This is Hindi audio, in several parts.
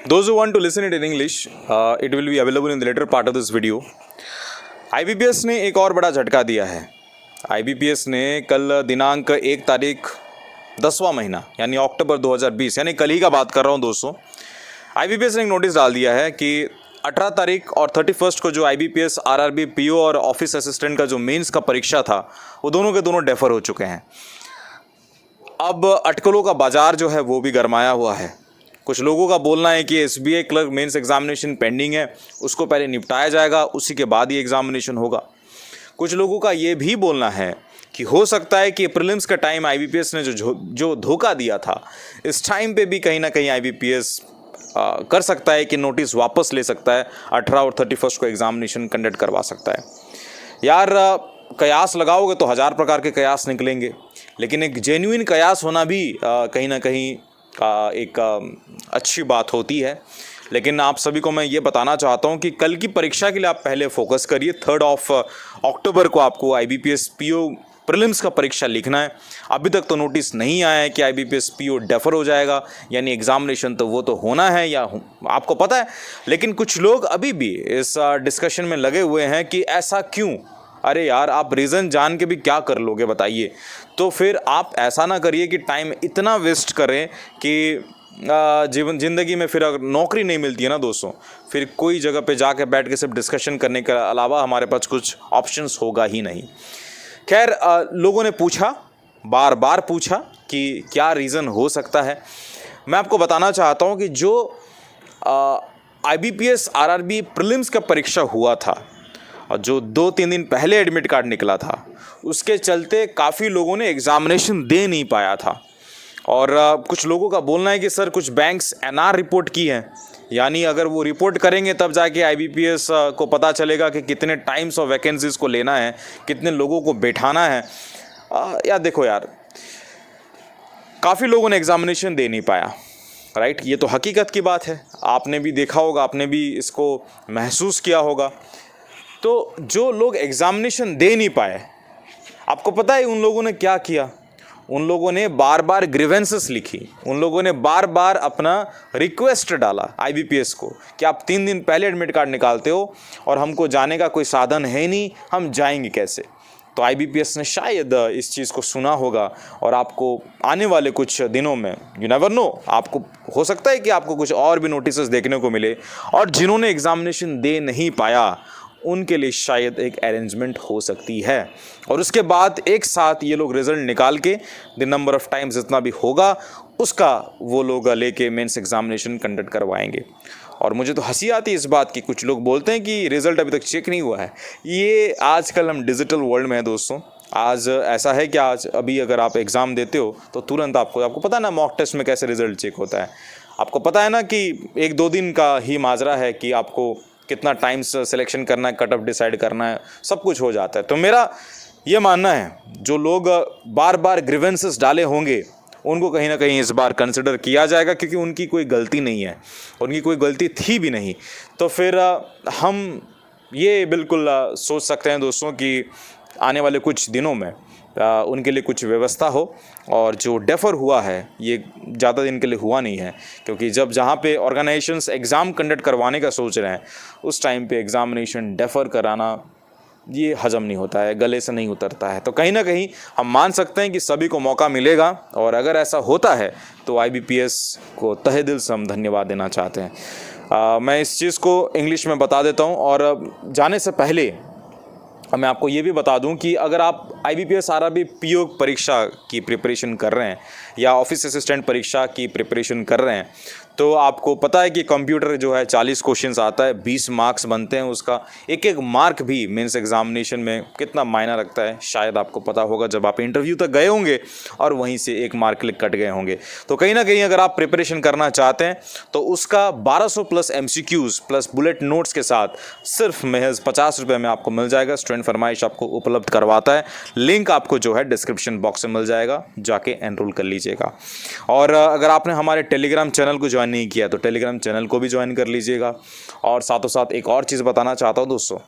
Those who want to listen it in English, it will be available in the later part of this video. IBPS ने एक और बड़ा झटका दिया है। IBPS ने कल दिनांक 1 तारीख 10वां महीना यानी अक्टूबर 2020 यानी कल ही का बात कर रहा हूँ दोस्तों। IBPS ने एक नोटिस डाल दिया है कि 18 तारीख और 31 को जो IBPS RRB PO और ऑफिस असिस्टेंट का जो मेंस का परीक्षा था वो दोनों के दोनों डेफर हो चुके हैं। अब अटकलों का बाजार जो है वो भी गरमाया हुआ है। कुछ लोगों का बोलना है कि SBI clerk mains examination pending है, उसको पहले निपटाया जाएगा, उसी के बाद ही एग्जामिनेशन होगा। कुछ लोगों का ये भी बोलना है कि हो सकता है कि प्रीलिम्स का टाइम IBPS ने जो धोखा दिया था, इस टाइम पे भी कहीं ना कहीं IBPS कर सकता है कि नोटिस वापस ले सकता है, 18 और 31 को एग्जामिनेशन कंडक्ट करवा सकता है। यार कयास लगाओगे तो 1000 प्रकार के कयास निकलेंगे, लेकिन एक जेन्युइन कयास होना भी कहीं ना कहीं एक अच्छी बात होती है। लेकिन आप सभी को मैं ये बताना चाहता हूँ कि कल की परीक्षा के लिए आप पहले फोकस करिए। 3 अक्टूबर को आपको IBPS PO प्रीलिम्स का परीक्षा लिखना है। अभी तक तो नोटिस नहीं आया है कि IBPS PO डेफर हो जाएगा, यानी एग्जामिनेशन तो वो तो होना है या आपको पता है। लेकिन कुछ लोग अभी भी इस डिस्कशन में लगे हुए हैं कि ऐसा क्यों। अरे यार, आप रीज़न जान के भी क्या कर लोगे बताइए। तो फिर आप ऐसा ना करिए कि टाइम इतना वेस्ट करें कि ज़िंदगी में फिर अगर नौकरी नहीं मिलती है ना दोस्तों, फिर कोई जगह पे जाके बैठ के सिर्फ डिस्कशन करने के अलावा हमारे पास कुछ ऑप्शंस होगा ही नहीं। खैर, लोगों ने पूछा, बार बार पूछा कि क्या रीज़न हो सकता है। मैं आपको बताना चाहता हूँ कि जो IBPS RRB प्रीलिम्स का परीक्षा हुआ था और जो 2-3 दिन पहले एडमिट कार्ड निकला था, उसके चलते काफ़ी लोगों ने एग्ज़ामिनेशन दे नहीं पाया था। और कुछ लोगों का बोलना है कि सर कुछ बैंक्स NR रिपोर्ट की है, यानी अगर वो रिपोर्ट करेंगे तब जाके IBPS को पता चलेगा कि कितने टाइम्स ऑफ वैकेंसीज़ को लेना है, कितने लोगों को बैठाना है। यार देखो यार, काफ़ी लोगों ने एग्ज़ामिनेशन दे नहीं पाया, राइट। ये तो हकीकत की बात है, आपने भी देखा होगा, आपने भी इसको महसूस किया होगा। तो जो लोग एग्ज़ामिनेशन दे नहीं पाए, आपको पता है उन लोगों ने क्या किया? उन लोगों ने बार बार ग्रीवेंसेस लिखी, उन लोगों ने बार बार अपना रिक्वेस्ट डाला IBPS को कि आप 3 दिन पहले एडमिट कार्ड निकालते हो और हमको जाने का कोई साधन है नहीं, हम जाएंगे कैसे। तो IBPS ने शायद इस चीज़ को सुना होगा और आपको आने वाले कुछ दिनों में, यू नेवर नो, आपको हो सकता है कि आपको कुछ और भी नोटिस देखने को मिले। और जिन्होंने एग्ज़ामिनेशन दे नहीं पाया उनके लिए शायद एक अरेंजमेंट हो सकती है, और उसके बाद एक साथ ये लोग रिजल्ट निकाल के द नंबर ऑफ टाइम्स जितना भी होगा उसका वो लोग लेके मेंस एग्जामिनेशन कंडक्ट करवाएंगे। और मुझे तो हंसी आती है इस बात की, कुछ लोग बोलते हैं कि रिज़ल्ट अभी तक चेक नहीं हुआ है। ये आजकल हम डिजिटल वर्ल्ड में हैं दोस्तों। आज ऐसा है कि आज अभी अगर आप एग्ज़ाम देते हो तो तुरंत आपको पता है ना मॉक टेस्ट में कैसे रिज़ल्ट चेक होता है। आपको पता है ना कि 1-2 दिन का ही माजरा है कि आपको कितना टाइम्स सिलेक्शन करना है, कट ऑफ डिसाइड करना है, सब कुछ हो जाता है। तो मेरा ये मानना है जो लोग बार बार ग्रीवेंसेस डाले होंगे उनको कहीं ना कहीं इस बार कंसिडर किया जाएगा, क्योंकि उनकी कोई गलती नहीं है, उनकी कोई गलती थी भी नहीं। तो फिर हम ये बिल्कुल सोच सकते हैं दोस्तों कि आने वाले कुछ दिनों में उनके लिए कुछ व्यवस्था हो। और जो डेफर हुआ है ये ज़्यादा दिन के लिए हुआ नहीं है, क्योंकि जहाँ पे ऑर्गेनाइजेशंस एग्ज़ाम कंडक्ट करवाने का सोच रहे हैं उस टाइम पे एग्ज़ामिनेशन डेफर कराना ये हजम नहीं होता है, गले से नहीं उतरता है। तो कहीं ना कहीं हम मान सकते हैं कि सभी को मौका मिलेगा, और अगर ऐसा होता है तो IBPS को तहे दिल से हम धन्यवाद देना चाहते हैं। मैं इस चीज़ को इंग्लिश में बता देता हूँ, और जाने से पहले मैं आपको ये भी बता दूं कि अगर आप IBPS RRB PO परीक्षा की प्रिपरेशन कर रहे हैं या ऑफिस असिस्टेंट परीक्षा की प्रिपरेशन कर रहे हैं, तो आपको पता है कि कंप्यूटर जो है 40 क्वेश्चंस आता है, 20 मार्क्स बनते हैं उसका। एक एक मार्क भी मेंस एग्जामिनेशन में कितना मायना रखता है शायद आपको पता होगा जब आप इंटरव्यू तक गए होंगे और वहीं से एक मार्क क्लिक कट गए होंगे। तो कहीं ना कहीं अगर आप प्रिपरेशन करना चाहते हैं तो उसका 1200 plus MCQs plus bullet notes के साथ सिर्फ महज 50 रुपये में आपको मिल जाएगा। स्टूडेंट फरमाइश आपको उपलब्ध करवाता है, लिंक आपको जो है डिस्क्रिप्शन बॉक्स में मिल जाएगा, जाके एनरोल कर लीजिएगा। और अगर आपने हमारे टेलीग्राम चैनल को ज्वाइन नहीं किया तो टेलीग्राम चैनल को भी ज्वाइन कर लीजिएगा। और साथों साथ एक और चीज़ बताना चाहता हूँ दोस्तों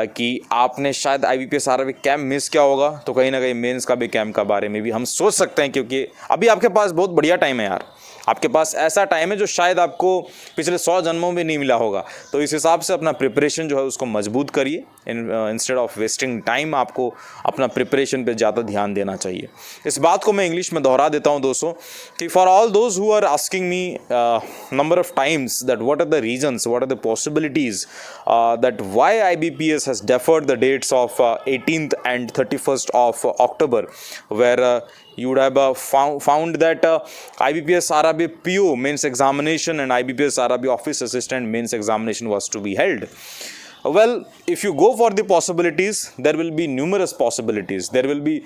कि आपने शायद IBPS RRB कैंप मिस किया होगा, तो कहीं ना कहीं मेंस का भी कैंप का बारे में भी हम सोच सकते हैं, क्योंकि अभी आपके पास बहुत बढ़िया टाइम है यार। आपके पास ऐसा टाइम है जो शायद आपको पिछले 100 जन्मों में नहीं मिला होगा। तो इस हिसाब से अपना प्रिपरेशन जो है उसको मजबूत करिए। इंस्टेड ऑफ वेस्टिंग टाइम आपको अपना प्रिपरेशन पे ज़्यादा ध्यान देना चाहिए। इस बात को मैं इंग्लिश में दोहरा देता हूँ दोस्तों कि for all those who are asking me number of times that what are the reasons, what are the possibilities that why IBPS has deferred the dates of 18th and 31st of October, where you would have found that IBPS RRB PO mains examination and IBPS RRB office assistant mains examination was to be held. Well, if you go for the possibilities, there will be numerous possibilities. There will be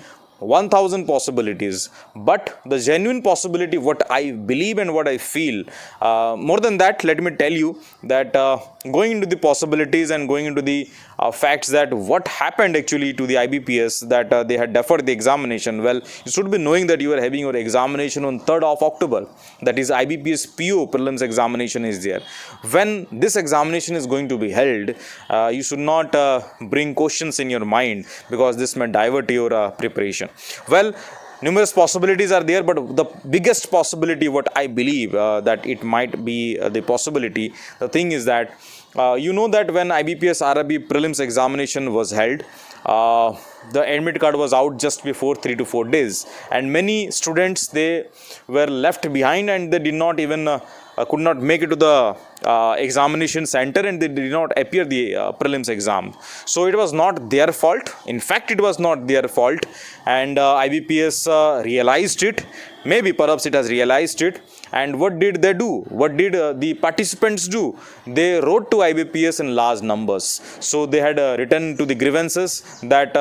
1000 possibilities, but the genuine possibility, what I believe and what I feel, more than that, let me tell you that going into the possibilities and going into the facts that what happened actually to the IBPS, that they had deferred the examination. Well, you should be knowing that you are having your examination on 3rd of October. That is IBPS PO prelims examination is there. When this examination is going to be held, you should not bring questions in your mind, because this may divert your preparation. Well, numerous possibilities are there, but the biggest possibility, what I believe that it might be the possibility, the thing is that you know that when IBPS RRB prelims examination was held, the admit card was out just before 3 to 4 days, and many students, they were left behind and they did not even could not make it to the examination center, and they did not appear the prelims exam. So it was not their fault. In fact, it was not their fault, and IBPS realized it. Maybe perhaps it has realized it. And what did they do? What did the participants do? They wrote to IBPS in large numbers. So they had written to the grievances that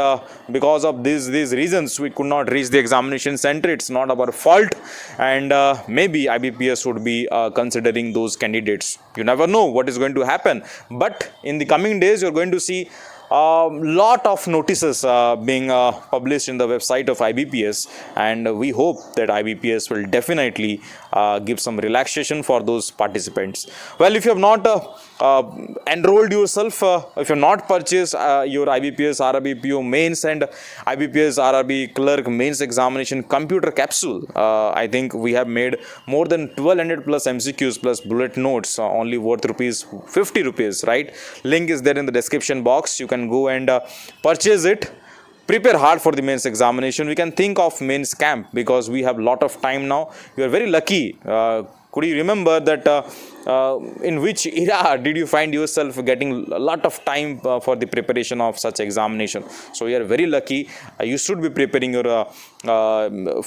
because of these reasons we could not reach the examination center. It's not our fault, and maybe IBPS would be considering those candidates. You never know what is going to happen, but in the coming days you're going to see lot of notices being published in the website of IBPS, and we hope that IBPS will definitely give some relaxation for those participants. Well, if you have not enrolled yourself, if you have not purchased your IBPS RRB PO mains and IBPS RRB clerk mains examination computer capsule, I think we have made more than 1200 plus MCQs plus bullet notes, only worth ₹50, right? Link is there in the description box. You can go and purchase it. Prepare hard for the mains examination. We can think of mains camp because we have lot of time now. You are very lucky. Could you remember that in which era did you find yourself getting a lot of time for the preparation of such examination? So you are very lucky. You should be preparing your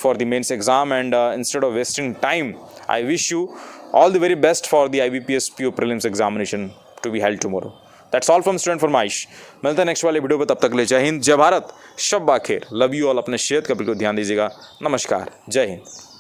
for the mains exam, and instead of wasting time, I wish you all the very best for the IBPS PO prelims examination to be held tomorrow. That's all from Student Farmaish. मिलते हैं नेक्स्ट वाले वीडियो पर, तब तक ले जय हिंद, जय भारत, शब बाखेर, लव यू ऑल। अपने सेहत का बिल्कुल ध्यान दीजिएगा। नमस्कार, जय हिंद।